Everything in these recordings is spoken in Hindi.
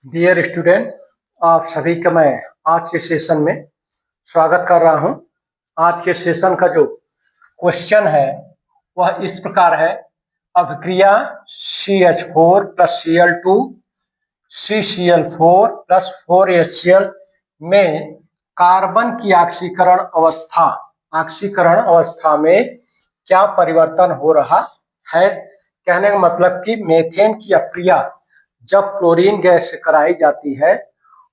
डियर स्टूडेंट, आप सभी का मैं आज के सेशन में स्वागत कर रहा हूं। आज के सेशन का जो क्वेश्चन है वह इस प्रकार है। अभिक्रिया CH4 plus Cl2 CCl4 plus 4HCl में कार्बन की ऑक्सीकरण अवस्था में क्या परिवर्तन हो रहा है। कहने का मतलब कि मेथेन की अभिक्रिया जब क्लोरीन गैस से कराई जाती है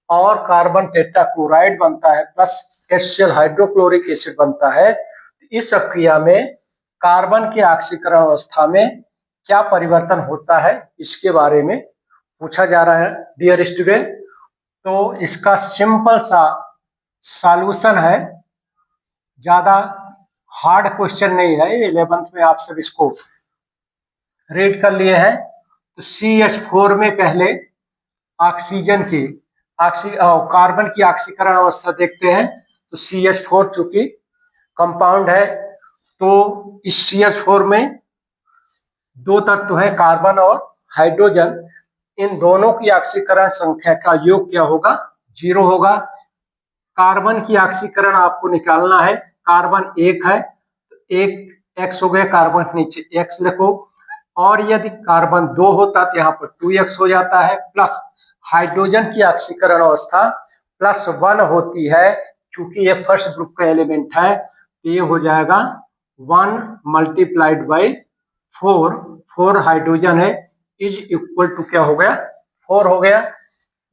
और कार्बन टेट्राक्लोराइड बनता है प्लस HCl हाइड्रोक्लोरिक एसिड बनता है, इस अभिक्रिया में कार्बन की ऑक्सीकरण अवस्था में क्या परिवर्तन होता है इसके बारे में पूछा जा रहा है डियर स्टूडेंट। तो इसका सिंपल सा सॉल्यूशन है, ज्यादा हार्ड क्वेश्चन नहीं है। 11th में आप सब इसको रीड कर लिए हैं। तो CH4 में पहले ऑक्सीजन की कार्बन की ऑक्सीकरण अवस्था देखते हैं। तो CH4 चूंकि कंपाउंड है तो इस CH4 में दो तत्व है, कार्बन और हाइड्रोजन। इन दोनों की ऑक्सीकरण संख्या का योग क्या होगा? 0 होगा। कार्बन की ऑक्सीकरण आपको निकालना है। कार्बन 1 है तो 1 x हो गया, कार्बन के नीचे x लिखो। और यदि कार्बन 2 होता तो यहाँ पर 2x हो जाता है। प्लस हाइड्रोजन की ऑक्सीकरण अवस्था +1 होती है, क्योंकि ये फर्स्ट ग्रुप का एलिमेंट है तो ये हो जाएगा 1 मल्टीप्लाइड बाई 4 हाइड्रोजन है इज इक्वल टू क्या हो गया? 4 हो गया।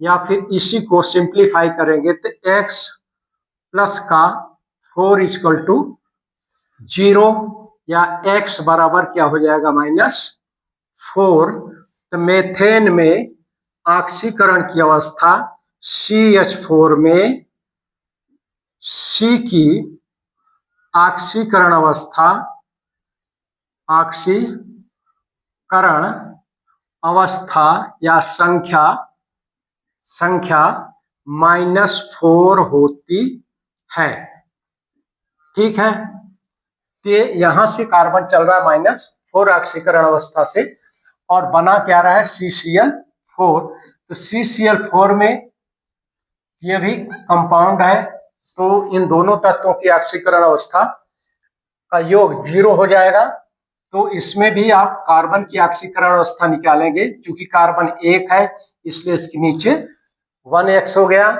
या फिर इसी को सिंप्लीफाई करेंगे तो x प्लस का 4 इक्वल टू 0 या x बराबर क्या हो जाएगा? -4। तो मेथेन में ऑक्सीकरण की अवस्था CH4 में C की ऑक्सीकरण अवस्था या संख्या -4 होती है। ठीक है, तो यहां से कार्बन चल रहा है -4 ऑक्सीकरण अवस्था से और बना क्या रहा है? CCl4। तो CCl4 में ये भी कंपाउंड है तो इन दोनों तत्वों की ऑक्सीकरण अवस्था का योग 0 हो जाएगा। तो इसमें भी आप कार्बन की ऑक्सीकरण अवस्था निकालेंगे, क्योंकि कार्बन 1 है इसलिए इसके नीचे 1x हो गया।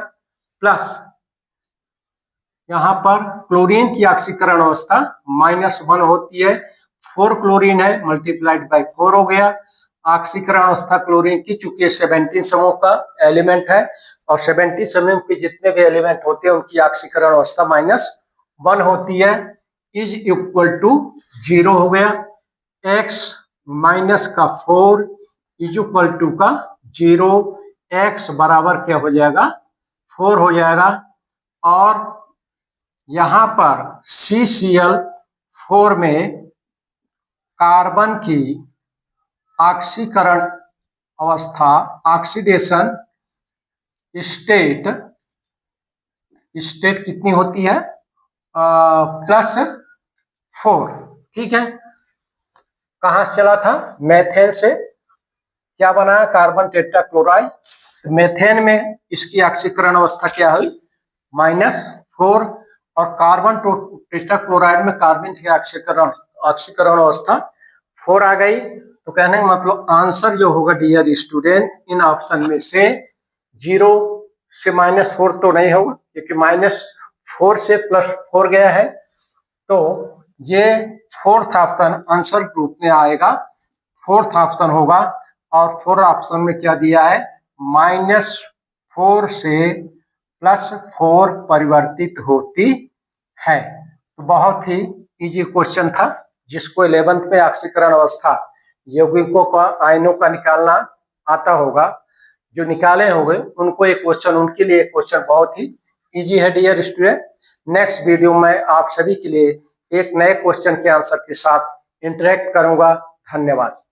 प्लस यहाँ पर क्लोरीन की ऑक्सीकरण अवस्था -1 होती है। 4 क्लोरीन है, मल्टीप्लाइड बाई 4 हो गया। ऑक्सीकरण अवस्था क्लोरीन की चूंकि 17 समूह का एलिमेंट है और 17 समूह के जितने भी एलिमेंट होते हैं उनकी ऑक्सीकरण अवस्था -1 होती है, इज इक्वल टू 0 हो गया। x माइनस का 4 इज इक्वल टू का 0, x बराबर क्या हो जाएगा? 4 हो जाएगा। और यहां पर CCl4 में कार्बन की ऑक्सीकरण अवस्था ऑक्सीडेशन स्टेट कितनी होती है? +4। ठीक है, कहां से चला था? मेथेन से क्या बना? Carbon tetrachloride. मेथेन में इसकी ऑक्सीकरण अवस्था क्या हुई? -4। और कार्बन टेट्राक्लोराइड में कार्बन की ऑक्सीकरण अवस्था 4 आ गई। तो कहने का मतलब आंसर जो होगा डियर स्टूडेंट, इन ऑप्शन में से 0 से -4 तो नहीं होगा, क्योंकि -4 से +4 गया है। तो ये 4th ऑप्शन आंसर ग्रुप में आएगा, 4th ऑप्शन होगा। और 4th ऑप्शन में क्या दिया है? -4 से +4 परिवर्तित होती है। तो बहुत ही इजी क्वेश्चन था, जिसको 11th में ऑक्सीकरण अवस्था यौगिकों का आयनों का निकालना आता होगा, जो निकाले होंगे उनको एक क्वेश्चन, उनके लिए क्वेश्चन बहुत ही इजी है डियर स्टूडेंट। नेक्स्ट वीडियो में आप सभी के लिए एक नए क्वेश्चन के आंसर के साथ इंटरेक्ट करूंगा। धन्यवाद।